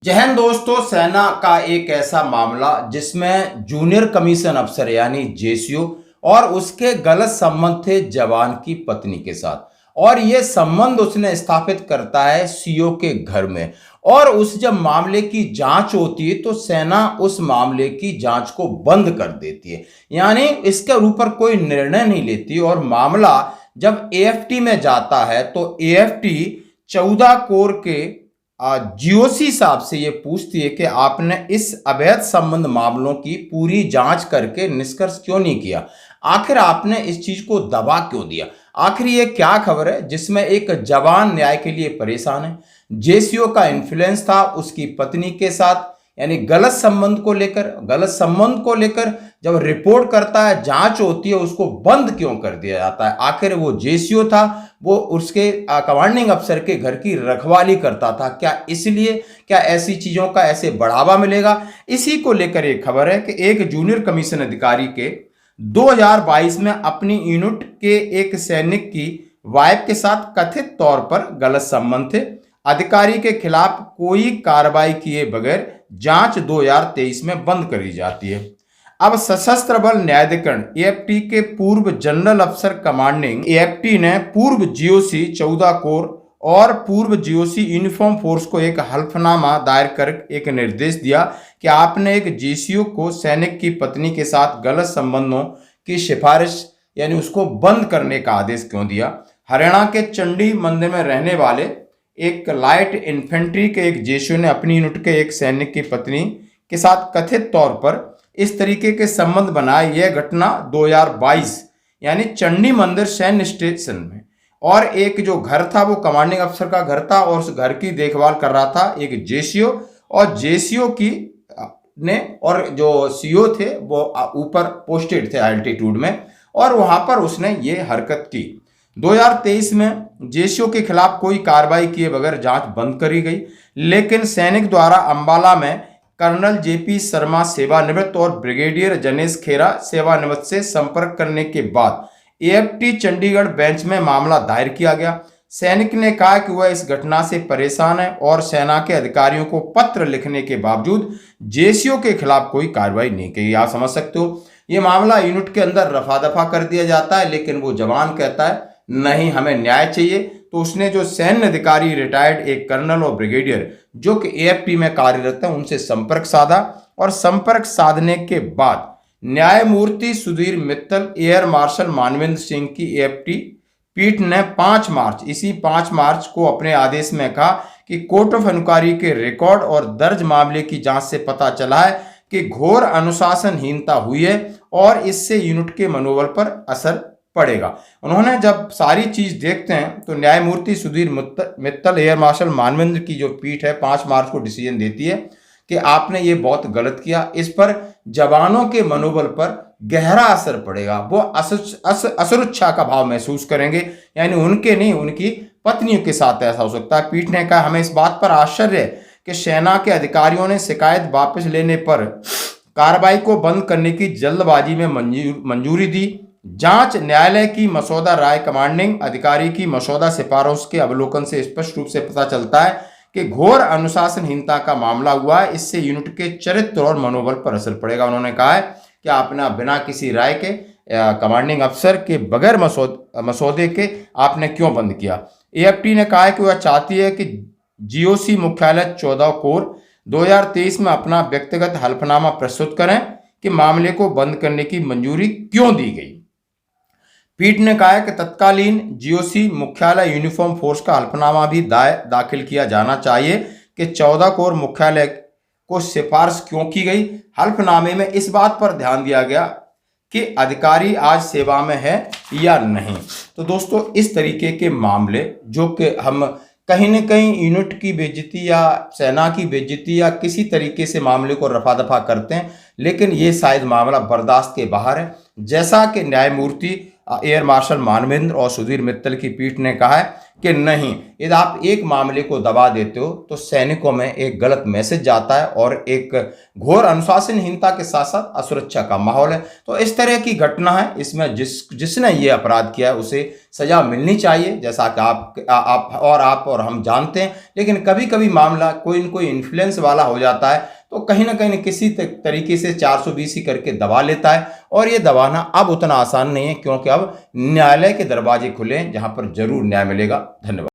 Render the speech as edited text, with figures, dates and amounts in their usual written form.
जय हिंद दोस्तों। सेना का एक ऐसा मामला जिसमें जूनियर कमीशन अफसर यानी जेसीओ और उसके गलत संबंध थे जवान की पत्नी के साथ, और ये संबंध उसने स्थापित करता है सीओ के घर में। और उस जब मामले की जांच होती है तो सेना उस मामले की जांच को बंद कर देती है, यानी इसके ऊपर कोई निर्णय नहीं लेती। और मामला जब एएफटी में जाता है तो एएफटी 14 कोर के जीओसी साहब से ये पूछती है कि आपने इस अवैध संबंध मामलों की पूरी जांच करके निष्कर्ष क्यों नहीं किया, आखिर आपने इस चीज को दबा क्यों दिया। आखिर ये क्या खबर है जिसमें एक जवान न्याय के लिए परेशान है। जेसीओ का इन्फ्लुएंस था उसकी पत्नी के साथ, यानी गलत संबंध को लेकर जब रिपोर्ट करता है, जांच होती है, उसको बंद क्यों कर दिया जाता है। आखिर वो जेसीओ था, वो उसके कमांडिंग अफसर के घर की रखवाली करता था, क्या इसलिए क्या ऐसी चीजों का ऐसे बढ़ावा मिलेगा। इसी को लेकर एक खबर है कि एक जूनियर कमीशन अधिकारी के 2022 में अपनी यूनिट के एक सैनिक की वाइफ के साथ कथित तौर पर गलत संबंध थे। अधिकारी के खिलाफ कोई कार्रवाई किए बगैर जांच 2023 में बंद करी जाती है। अब सशस्त्र बल न्यायाधिकरण एएफटी के पूर्व जनरल अफसर कमांडिंग एएफटी ने पूर्व जीओसी 14 कोर और पूर्व जीओसी यूनिफॉर्म फोर्स को एक हल्फनामा दायर कर एक निर्देश दिया कि आपने एक जीसीओ को सैनिक की पत्नी के साथ गलत संबंधों की सिफारिश यानी उसको बंद करने का आदेश क्यों दिया। हरियाणा के चंडी मंदिर में रहने वाले एक लाइट इन्फेंट्री के एक जेसीओ ने अपनी यूनिट के एक सैनिक की पत्नी के साथ कथित तौर पर इस तरीके के संबंध बनाए। यह घटना 2022 यानी चंडी मंदिर सैन्य स्टेशन में, और एक जो घर था वो कमांडिंग अफसर का घर था और उस घर की देखभाल कर रहा था एक जेसीओ, और जेसीओ की ने और जो सीओ थे वो ऊपर पोस्टेड थे एल्टीट्यूड में, और वहां पर उसने ये हरकत की। 2023 में जेसीओ के खिलाफ कोई कार्रवाई किए बगैर जांच बंद करी गई, लेकिन सैनिक द्वारा अंबाला में कर्नल जेपी शर्मा सेवानिवृत्त और ब्रिगेडियर जनेश खेरा सेवानिवृत्त से संपर्क करने के बाद एएफटी चंडीगढ़ बेंच में मामला दायर किया गया। सैनिक ने कहा कि वह इस घटना से परेशान है और सेना के अधिकारियों को पत्र लिखने के बावजूद जेसीओ के खिलाफ कोई कार्रवाई नहीं की। आप समझ सकते हो, ये मामला यूनिट के अंदर रफा दफा कर दिया जाता है, लेकिन वो जवान कहता है नहीं हमें न्याय चाहिए। तो उसने जो सैन्य अधिकारी रिटायर्ड एक कर्नल और ब्रिगेडियर जो कि एएफटी में कार्यरत है उनसे संपर्क साधा, और संपर्क साधने के बाद न्यायमूर्ति सुधीर मित्तल एयर मार्शल मानवेंद्र सिंह की एएफटी पीठ ने 5 मार्च को अपने आदेश में कहा कि कोर्ट ऑफ इंक्वायरी के रिकॉर्ड और दर्ज मामले की जांच से पता चला है कि घोर अनुशासनहीनता हुई है और इससे यूनिट के मनोबल पर असर पड़ेगा। उन्होंने जब सारी चीज देखते हैं तो न्यायमूर्ति सुधीर मित्तल एयर मार्शल मानवेंद्र की जो पीठ है 5 मार्च को डिसीजन देती है कि आपने ये बहुत गलत किया, इस पर जवानों के मनोबल पर गहरा असर पड़ेगा, वो असुरक्षा का भाव महसूस करेंगे, यानी उनके नहीं उनकी पत्नियों के साथ ऐसा हो सकता है। पीठ ने कहा हमें इस बात पर आश्चर्य है कि सेना के अधिकारियों ने शिकायत वापस लेने पर कार्रवाई को बंद करने की जल्दबाजी में मंजूरी दी। जांच न्यायालय की मसौदा राय कमांडिंग अधिकारी की मसौदा सिफारिश के अवलोकन से स्पष्ट रूप से पता चलता है कि घोर अनुशासनहीनता का मामला हुआ है, इससे यूनिट के चरित्र और मनोबल पर असर पड़ेगा। उन्होंने कहा है कि आपने बिना किसी राय के कमांडिंग अफसर के बगैर मसौदे के आपने क्यों बंद किया। एएफटी ने कहा है कि वह चाहती है कि जीओसी मुख्यालय 14 कोर 2023 में अपना व्यक्तिगत हल्फनामा प्रस्तुत करें कि मामले को बंद करने की मंजूरी क्यों दी गई। पीठ ने कहा है कि तत्कालीन जीओसी मुख्यालय यूनिफॉर्म फोर्स का हल्फनामा भी दाखिल किया जाना चाहिए कि 14 कोर मुख्यालय को सिफारिश क्यों की गई। हल्फनामे में इस बात पर ध्यान दिया गया कि अधिकारी आज सेवा में है या नहीं। तो दोस्तों इस तरीके के मामले जो कि हम कहीं न कहीं यूनिट की बेइज्जती या सेना की बेइज्जती या किसी तरीके से मामले को रफा दफा करते हैं, लेकिन ये शायद मामला बर्दाश्त के बाहर है। जैसा कि न्यायमूर्ति एयर मार्शल मानवेंद्र और सुधीर मित्तल की पीठ ने कहा है कि नहीं, यदि आप एक मामले को दबा देते हो तो सैनिकों में एक गलत मैसेज जाता है और एक घोर अनुशासनहीनता के साथ साथ असुरक्षा का माहौल है। तो इस तरह की घटना है, इसमें जिसने ये अपराध किया है उसे सजा मिलनी चाहिए, जैसा कि आप और हम जानते हैं। लेकिन कभी कभी मामला कोई न कोई इन्फ्लुएंस वाला हो जाता है, तो कहीं ना कहीं किसी तरीके से 420 ही करके दबा लेता है। और ये दबाना अब उतना आसान नहीं है, क्योंकि अब न्यायालय के दरवाजे खुले हैं, जहां पर जरूर न्याय मिलेगा। धन्यवाद।